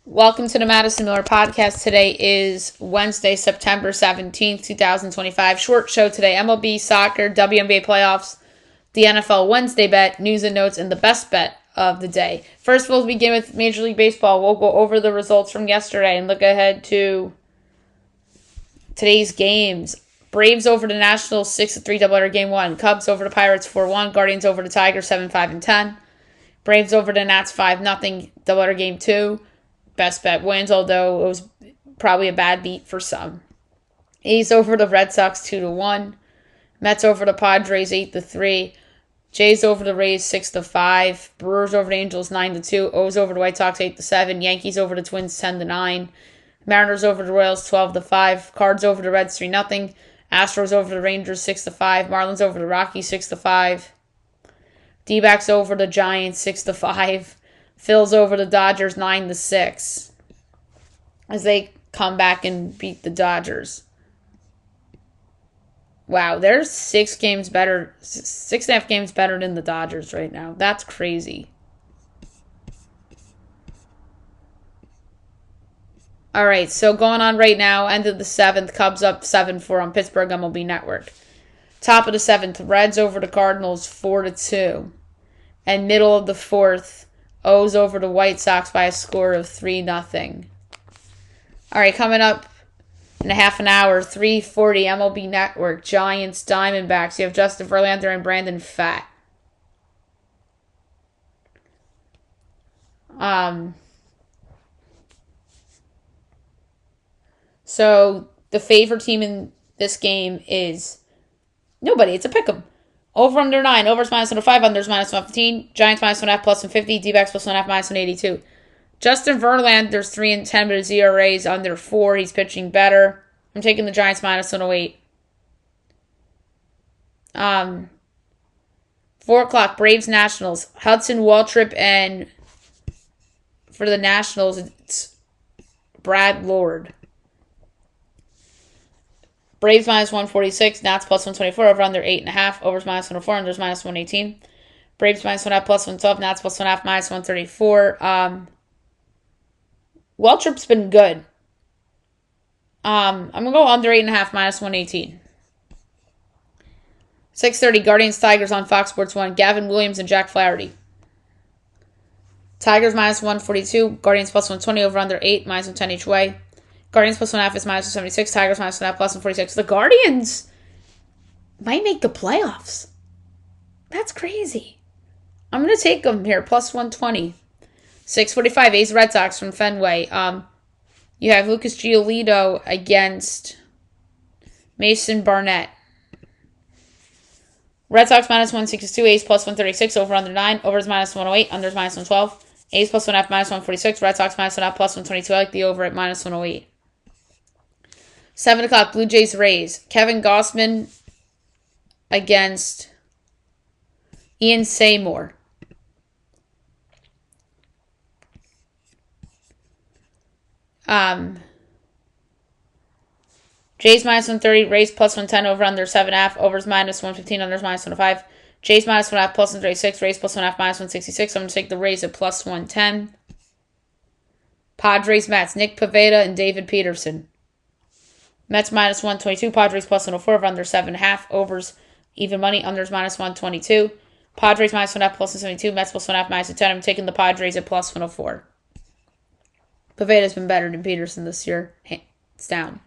Welcome to the Madison Miller Podcast. Today is Wednesday, September 17th, 2025. Short show today. MLB, soccer, WNBA playoffs, the NFL Wednesday bet, news and notes, and the best bet of the day. First, we'll begin with Major League Baseball. We'll go over the results from yesterday and look ahead to today's games. Braves over the Nationals, 6-3 doubleheader game 1. Cubs over the Pirates, 4-1. Guardians over the Tigers, 7-5 and 10. Braves over the Nats, 5-0 doubleheader game 2. Best bet wins, although it was probably a bad beat for some. A's over the Red Sox 2-1. Mets over the Padres 8-3. Jays over the Rays 6-5. Brewers over the Angels 9-2. O's over the White Sox 8-7. Yankees over the Twins 10-9. Mariners over the Royals 12-5. Cards over the Reds 3-0. Astros over the Rangers 6-5. Marlins over the Rockies 6-5. D-backs over the Giants 6-5. Phil's over the Dodgers 9-6 as they come back and beat the Dodgers. Wow, they're 6.5 games better than the Dodgers right now. That's crazy. All right, so going on right now, end of the 7th, Cubs up 7-4 on Pittsburgh MLB Network. Top of the 7th, Reds over the Cardinals 4-2. And middle of the 4th, O's over the White Sox by a score of 3-0. All right, coming up in a half an hour, 3:40 MLB Network, Giants, Diamondbacks. You have Justin Verlander and Brandon Pfaadt. So the favorite team in this game is nobody. It's a pick'em. Over under 9. Overs minus 105. Unders minus 115. Giants minus 1.5 plus 150. D-backs plus 1.5 minus 182. Justin Verlander's 3-10, but his ERA is under 4. He's pitching better. I'm taking the Giants minus 108. 4 o'clock, Braves Nationals. Hudson Waltrip, and for the Nationals, it's Brad Lord. Braves minus 146, Nats plus 124, over under 8.5, overs minus 104, unders minus 118. Braves minus 1.5 plus 112, Nats plus 1.5 minus 134. Waltrip's been good. I'm going to go under 8.5 minus 118. 6:30, Guardians Tigers on Fox Sports 1. Gavin Williams and Jack Flaherty. Tigers minus 142, Guardians plus 120, over under 8, minus 110 each way. Guardians plus 1.5 is minus 176. Tigers minus 1.5 plus 146. The Guardians might make the playoffs. That's crazy. I'm going to take them here, plus 120. 6:45, A's Red Sox from Fenway. You have Lucas Giolito against Mason Barnett. Red Sox minus 162, A's plus 136, over under 9. Overs minus 108, unders minus 112. A's plus 1.5 minus 146. Red Sox minus 1.5 plus 122. I like the over at minus 108. 7 o'clock, Blue Jays Rays. Kevin Gausman against Ian Seymour. Jays minus 130, Rays plus 110, over under 7.5, overs minus 115, unders minus 105. Jays minus 1.5 plus 136, Rays plus 1.5 minus 166. I'm going to take the Rays at plus 110. Padres Mets, Nick Pivetta and David Peterson. Mets minus 122, Padres plus 104, over under 7.5, overs even money, unders minus 122. Padres minus 1.5 plus 172, Mets plus 1.5 minus 10. I'm taking the Padres at plus 104. Pivetta's been better than Peterson this year. It's down.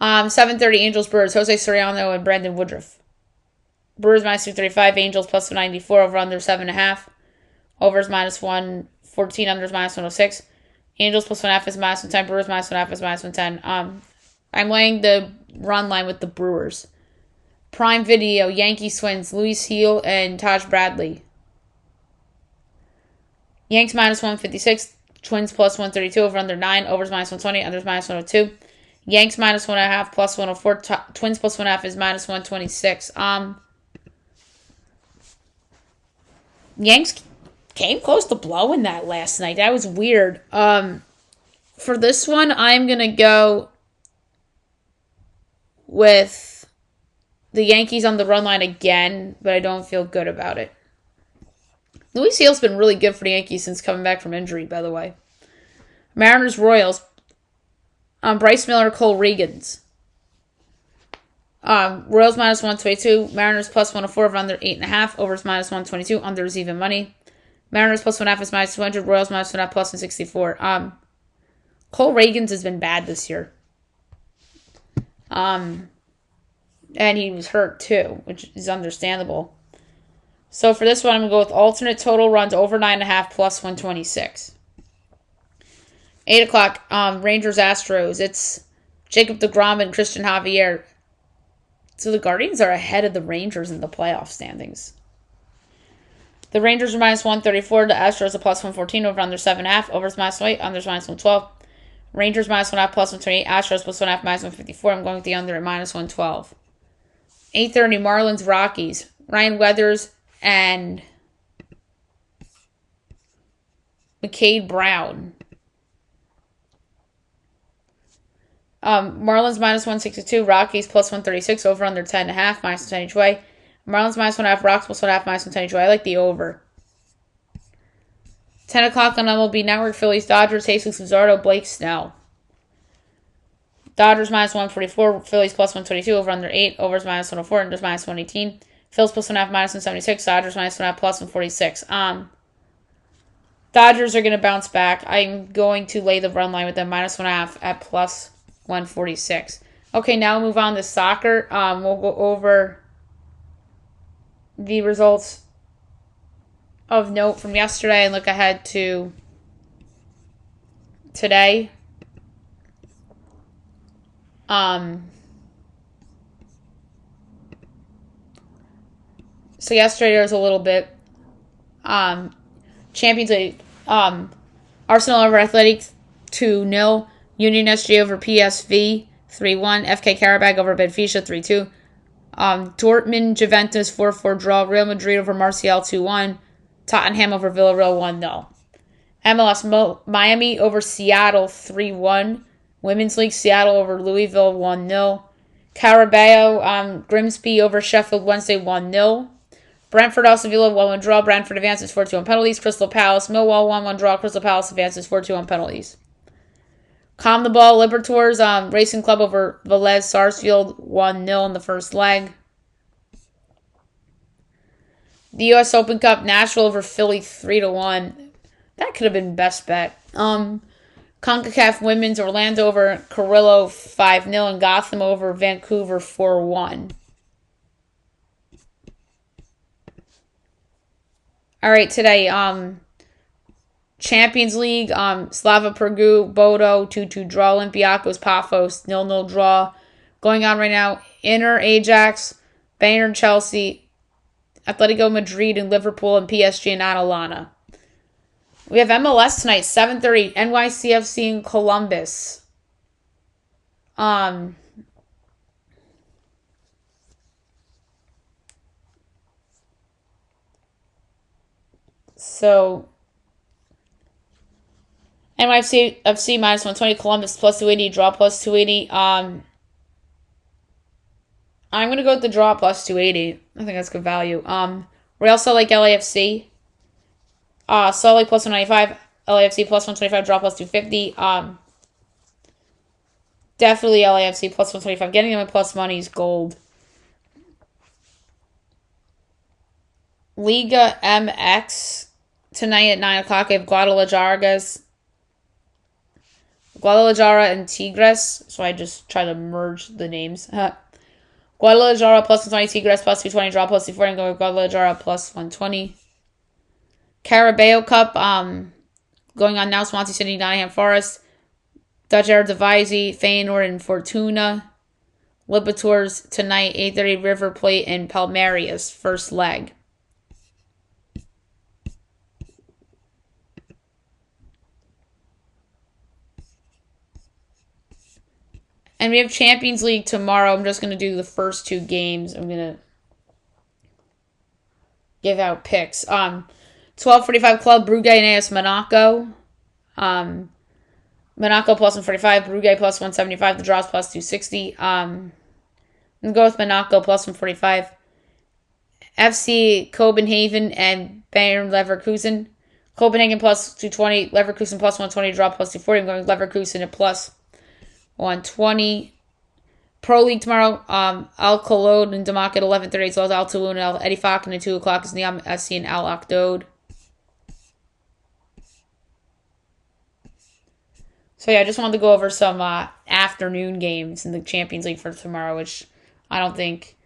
7:30, Angels Brewers, Jose Soriano and Brandon Woodruff. Brewers minus 235, Angels plus 194, over under 7.5. Overs minus 114, unders minus 106. Angels plus 1.5 is minus 110, Brewers minus 1.5 is minus 110. I'm laying the run line with the Brewers. Prime Video, Yankees Twins, Luis Heel and Taj Bradley. Yanks minus 156, Twins plus 132, over under 9, overs minus 120, unders minus 102. Yanks minus 1.5 plus 104, Twins plus 1.5 is minus 126. Yanks came close to blowing that last night. That was weird. For this one, I'm going to go with the Yankees on the run line again, but I don't feel good about it. Luis Seal's been really good for the Yankees since coming back from injury, by the way. Mariners Royals. Bryce Miller, Cole Regans. Royals minus 122. Mariners plus 104 over under 8.5. Overs minus 122. Unders even money. Mariners plus 1.5 is minus 200. Royals minus 1.5 plus 164. Cole Regans has been bad this year. And he was hurt too, which is understandable. So for this one, I'm going to go with alternate total runs over 9.5 plus 126. 8 o'clock, Rangers Astros. It's Jacob deGrom and Christian Javier. So the Guardians are ahead of the Rangers in the playoff standings. The Rangers are minus 134. The Astros are plus 114 over under 7.5. Overs minus 8. Unders minus 112. Rangers minus 1.5 plus 128. Astros plus 1.5 minus 154. I'm going with the under at minus 112. 8:30 Marlins Rockies. Ryan Weathers and McCade Brown. Marlins minus 162. Rockies plus 136. Over under 10.5 minus 10 each way. Marlins minus 1.5. Rocks plus 1.5 minus 10 each way. I like the over. 10 o'clock on MLB Network. Phillies Dodgers. Jesus Luzardo. Blake Snell. Dodgers minus 144. Phillies plus 122. Over under 8. Overs minus 104. Unders minus 118. Phillies plus 1.5 minus 176. Dodgers minus 1.5 plus 146. Dodgers are going to bounce back. I'm going to lay the run line with them minus 1.5 at plus 146. Okay, now we'll move on to soccer. We'll go over the results of note from yesterday and look ahead to today. So yesterday there was a little bit. Champions League. Arsenal over Athletic 2-0. Union SG over PSV 3-1. FK Karabag over Benfica 3-2. Dortmund Juventus 4-4 draw. Real Madrid over Marseille 2-1. Tottenham over Villarreal 1-0. MLS Miami over Seattle 3-1. Women's League Seattle over Louisville 1-0. Carabao Grimsby over Sheffield Wednesday 1-0. Brentford Aston Villa 1-1 draw. Brentford advances 4-2 on penalties. Crystal Palace Millwall 1-1 draw. Crystal Palace advances 4-2 on penalties. Calm the Ball Libertors Racing Club over Velez Sarsfield 1-0 in the first leg. The U.S. Open Cup Nashville over Philly 3-1. That could have been best bet. CONCACAF Women's Orlando over Carrillo 5-0 and Gotham over Vancouver 4-1. All right, today, Champions League, Slava Prague, Bodo, 2-2 draw, Olympiacos, Paphos, 0-0 draw. Going on right now, Inter, Ajax, Bayern, Chelsea, Atletico Madrid, and Liverpool, and PSG and Atalanta. We have MLS tonight, 7:30, NYCFC in Columbus. So, NYCFC minus 120, Columbus plus 280, draw plus 280. I'm going to go with the draw plus 280. I think that's good value. Real Salt Lake LAFC. Salt Lake plus 195, LAFC plus 125, draw plus 250. Definitely LAFC plus 125. Getting them at plus money is gold. Liga MX tonight at 9 o'clock. I have Guadalajara and Tigres. So I just try to merge the names. Guadalajara plus 120, Tigres plus 220, draw plus 240. I'm going with Guadalajara plus 120. Carabao Cup going on now. Swansea City, Nottingham Forest. Dutch Eredivisie, Feyenoord and Fortuna. Libertors tonight, 8:30, River Plate and Palmeiras, first leg. And we have Champions League tomorrow. I'm just going to do the first two games. I'm going to give out picks. 12:45 Club Brugge and AS Monaco. Monaco plus 145, Brugge plus 175, the draws plus 260. I'm going to go with Monaco plus 145. FC Copenhagen and Bayern Leverkusen. Copenhagen plus 220. Leverkusen plus 120. Draw plus 240. I'm going Leverkusen at plus 120. Pro League tomorrow. Al Khalod and Damak at 11:30 as well as Al Tulun and Al Etifak. And at 2 o'clock is Niam SC and Al Akdod. So yeah, I just wanted to go over some afternoon games in the Champions League for tomorrow, which I don't think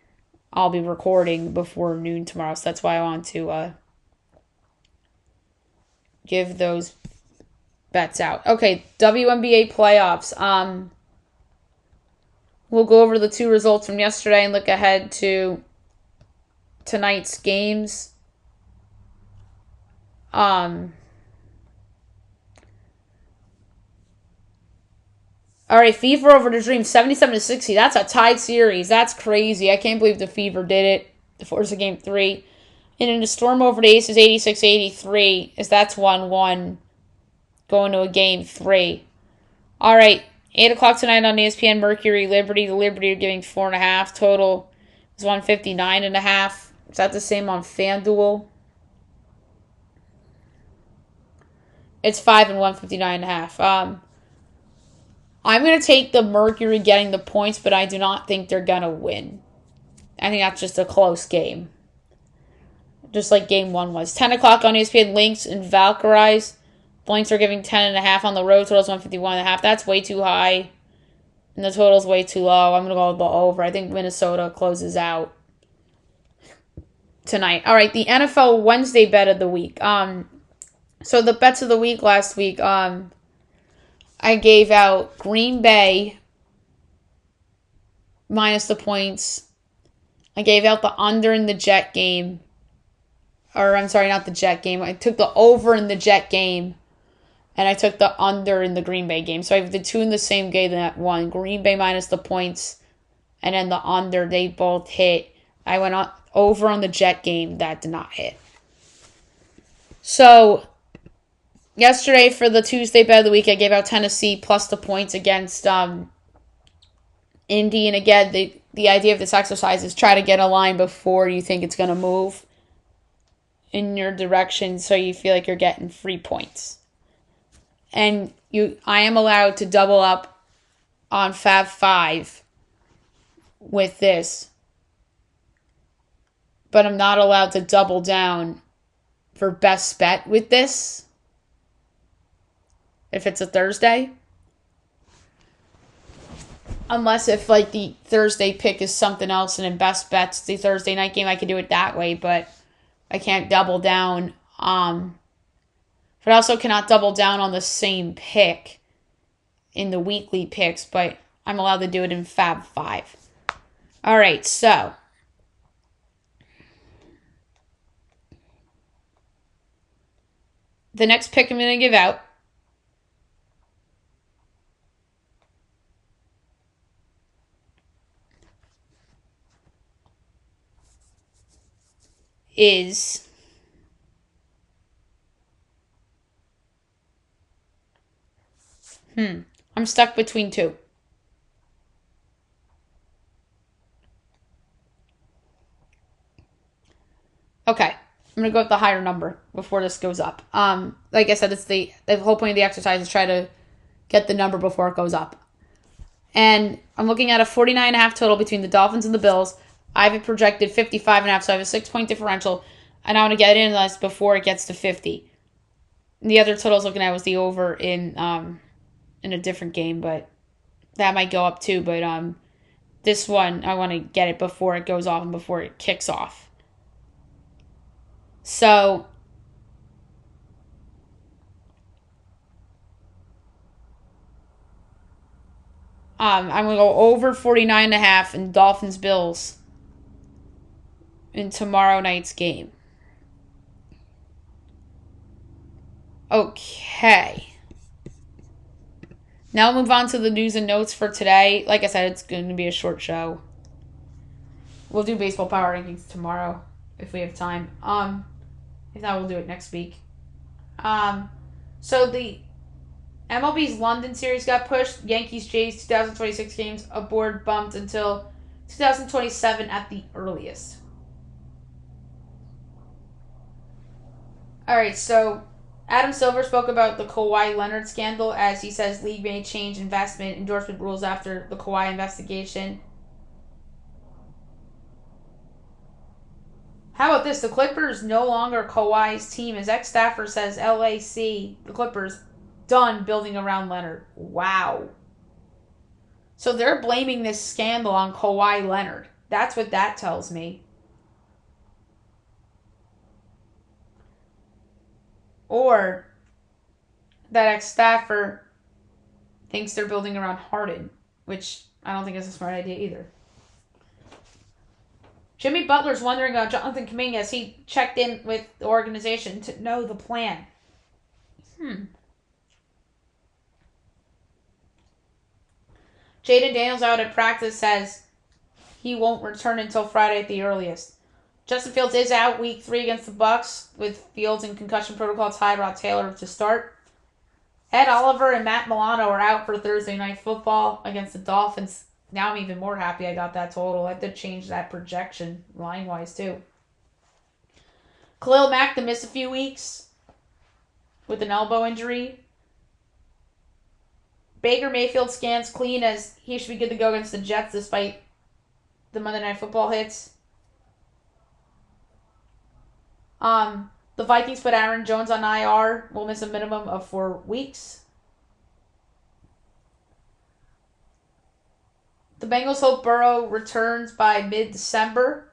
I'll be recording before noon tomorrow. So that's why I want to give those bets out. Okay, WNBA playoffs. We'll go over the 2 results from yesterday and look ahead to tonight's games. All right, Fever over the Dream, 77-60. That's a tied series. That's crazy. I can't believe the Fever did it. The Force of Game 3. And in the Storm over the Aces, 86-83. As that's 1-1 going to a Game 3. All right, 8 o'clock tonight on ESPN, Mercury, Liberty. The Liberty are giving 4.5. Total is 159.5. Is that the same on FanDuel? It's 5 and 159.5. I'm going to take the Mercury getting the points, but I do not think they're going to win. I think that's just a close game. Just like Game 1 was. 10 o'clock on ESPN, Lynx and Valkyries. The Lynx are giving 10.5 on the road. Total's 151.5. That's way too high. And the total's way too low. I'm going to go with the over. I think Minnesota closes out tonight. All right, the NFL Wednesday bet of the week. So the bets of the week last week, I gave out Green Bay minus the points. I gave out the under in the Jet game. Or, I'm sorry, not the Jet game. I took the over in the Jet game. And I took the under in the Green Bay game. So I have the 2 in the same game that won. Green Bay minus the points. And then the under, they both hit. I went over on the Jet game. That did not hit. So yesterday for the Tuesday bet of the week, I gave out Tennessee plus the points against Indy. And again, the idea of this exercise is try to get a line before you think it's going to move in your direction so you feel like you're getting free points. And I am allowed to double up on Fab 5 with this. But I'm not allowed to double down for best bet with this. If it's a Thursday. Unless if like the Thursday pick is something else and in best bets, the Thursday night game, I can do it that way, but I can't double down. But I also cannot double down on the same pick in the weekly picks, but I'm allowed to do it in Fab 5. All right, so the next pick I'm going to give out is I'm stuck between 2. Okay. I'm going to go with the higher number before this goes up. Like I said, it's the whole point of the exercise is try to get the number before it goes up. And I'm looking at a 49.5 total between the Dolphins and the Bills. I have it projected 55.5, so I have a 6-point differential. And I want to get in this before it gets to 50. And the other total I was looking at was the over in a different game, but that might go up too. But this one, I want to get it before it goes off and before it kicks off. So I'm going to go over 49.5 in Dolphins-Bills in tomorrow night's game. Okay. Now we'll move on to the news and notes for today. Like I said, it's going to be a short show. We'll do baseball power rankings tomorrow if we have time. If not, we'll do it next week. So the MLB's London series got pushed. Yankees-Jays 2026 games aboard bumped until 2027 at the earliest. Alright, so Adam Silver spoke about the Kawhi Leonard scandal as he says league may change investment endorsement rules after the Kawhi investigation. How about this? The Clippers no longer Kawhi's team. His ex-staffer says LAC, the Clippers, done building around Leonard. Wow. So they're blaming this scandal on Kawhi Leonard. That's what that tells me. Or that ex-staffer thinks they're building around Harden, which I don't think is a smart idea either. Jimmy Butler's wondering about Jonathan Kuminga as he checked in with the organization to know the plan. Jaden Daniels out at practice says he won't return until Friday at the earliest. Justin Fields is out week 3 against the Bucks with Fields in concussion protocol. Tyrod Taylor to start. Ed Oliver and Matt Milano are out for Thursday Night Football against the Dolphins. Now I'm even more happy I got that total. I had to change that projection line-wise too. Khalil Mack to miss a few weeks with an elbow injury. Baker Mayfield scans clean as he should be good to go against the Jets despite the Monday Night Football hits. The Vikings put Aaron Jones on IR. Will miss a minimum of 4 weeks. The Bengals hope Burrow returns by mid-December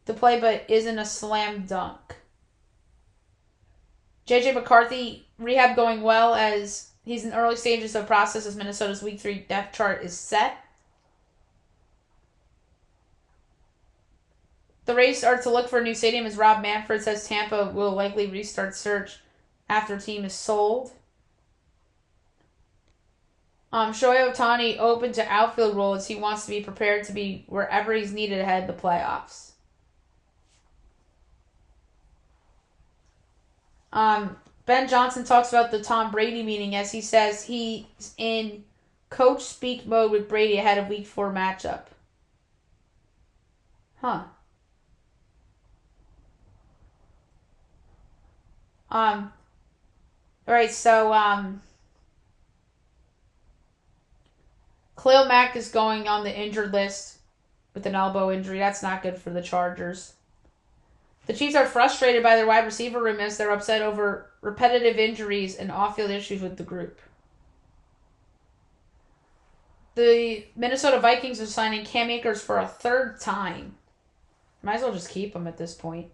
to play, but isn't a slam dunk. J.J. McCarthy, rehab going well as he's in early stages of process as Minnesota's Week 3 depth chart is set. The Rays are to look for a new stadium as Rob Manfred says Tampa will likely restart search after team is sold. Shohei Ohtani open to outfield role as he wants to be prepared to be wherever he's needed ahead of the playoffs. Ben Johnson talks about the Tom Brady meeting as he says he's in coach speak mode with Brady ahead of Week 4 matchup. Alright, so, Khalil Mack is going on the injured list with an elbow injury. That's not good for the Chargers. The Chiefs are frustrated by their wide receiver room as they're upset over repetitive injuries and off-field issues with the group. The Minnesota Vikings are signing Cam Akers for a 3rd time. Might as well just keep him at this point.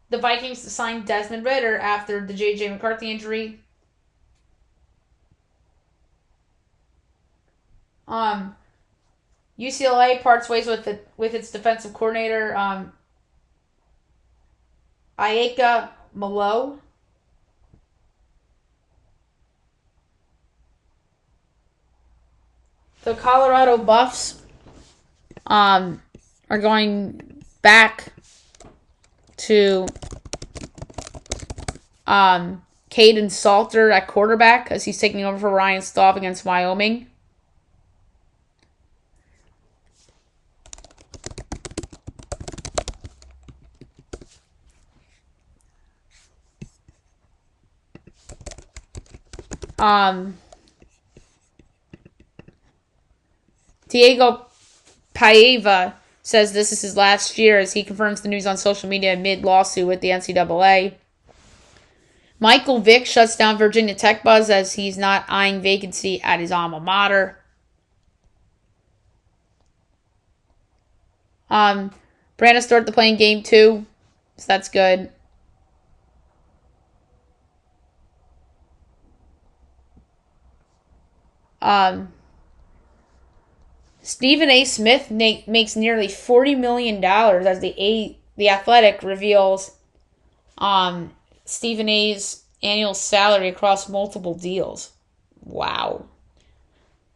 The Vikings signed Desmond Ridder after the J.J. McCarthy injury. UCLA parts ways with its defensive coordinator, Ayaka Malo. The Colorado Buffs are going back to Caden Salter at quarterback as he's taking over for Ryan Staub against Wyoming. Diego Paiva says this is his last year as he confirms the news on social media amid lawsuit with the NCAA. Michael Vick shuts down Virginia Tech buzz as he's not eyeing vacancy at his alma mater. Brandon started playing game 2, so that's good. Stephen A. Smith makes nearly $40 million as the Athletic reveals Stephen A.'s annual salary across multiple deals. Wow.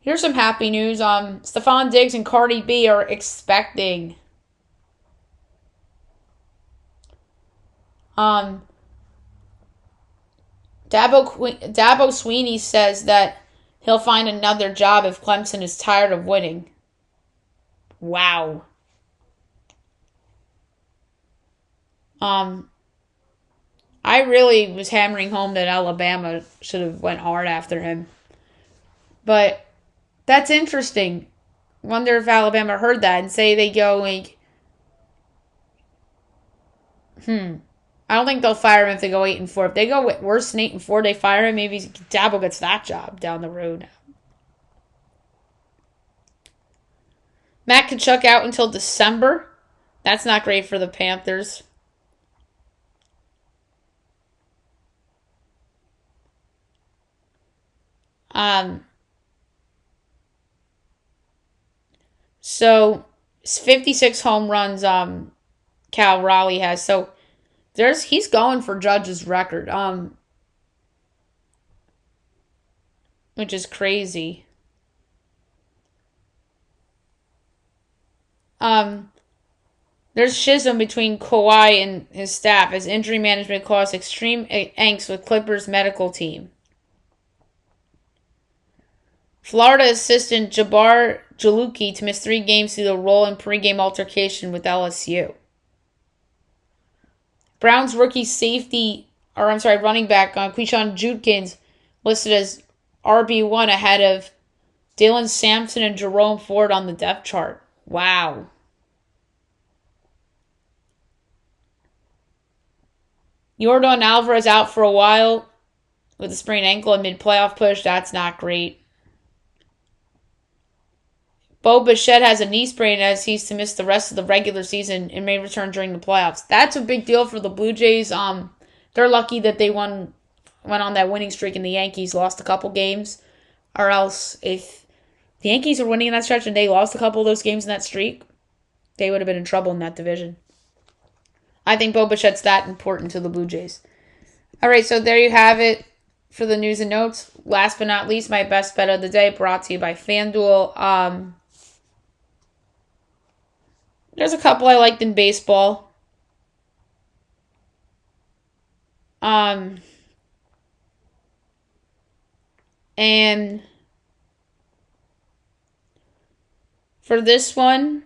Here's some happy news. Stephon Diggs and Cardi B are expecting. Dabo Sweeney says that he'll find another job if Clemson is tired of winning. Wow. I really was hammering home that Alabama should have went hard after him. But that's interesting. Wonder if Alabama heard that and say they go like, I don't think they'll fire him if they go 8-4. If they go worse than 8-4, they fire him. Maybe Dabo gets that job down the road. Matt Kachuk out until December. That's not great for the Panthers. So 56 home runs Cal Raleigh has. So he's going for Judge's record. Which is crazy. There's schism between Kawhi and his staff as injury management caused extreme angst with Clippers medical team. Florida assistant Jabbar Jaluki to miss 3 games due to a role in pregame altercation with LSU. Browns rookie running back Quishon Judkins listed as RB1 ahead of Dylan Sampson and Jerome Ford on the depth chart. Wow. Yordan Alvarez out for a while with a sprained ankle and mid-playoff push. That's not great. Bo Bichette has a knee sprain as he's to miss the rest of the regular season and may return during the playoffs. That's a big deal for the Blue Jays. They're lucky that they went on that winning streak and the Yankees lost a couple games. Or else, if the Yankees were winning in that stretch and they lost a couple of those games in that streak, they would have been in trouble in that division. I think Bo Bichette's that important to the Blue Jays. All right, so there you have it for the news and notes. Last but not least, my best bet of the day brought to you by FanDuel. There's a couple I liked in baseball. And for this one,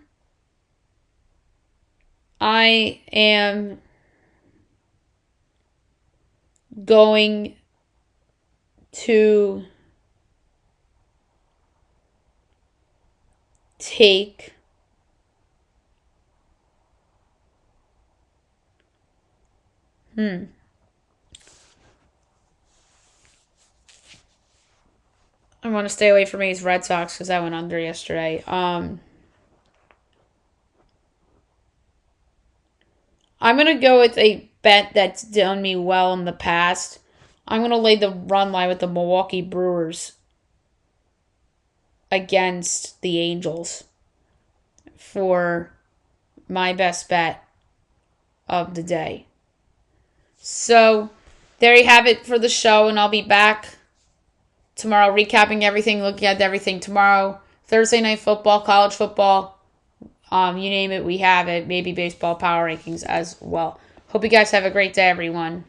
I am going to take I want to stay away from these Red Sox because I went under yesterday. I'm going to go with a bet that's done me well in the past. I'm going to lay the run line with the Milwaukee Brewers against the Angels for my best bet of the day. So, there you have it for the show, and I'll be back tomorrow recapping everything, looking at everything tomorrow. Thursday night football, college football, you name it, we have it. Maybe baseball power rankings as well. Hope you guys have a great day, everyone.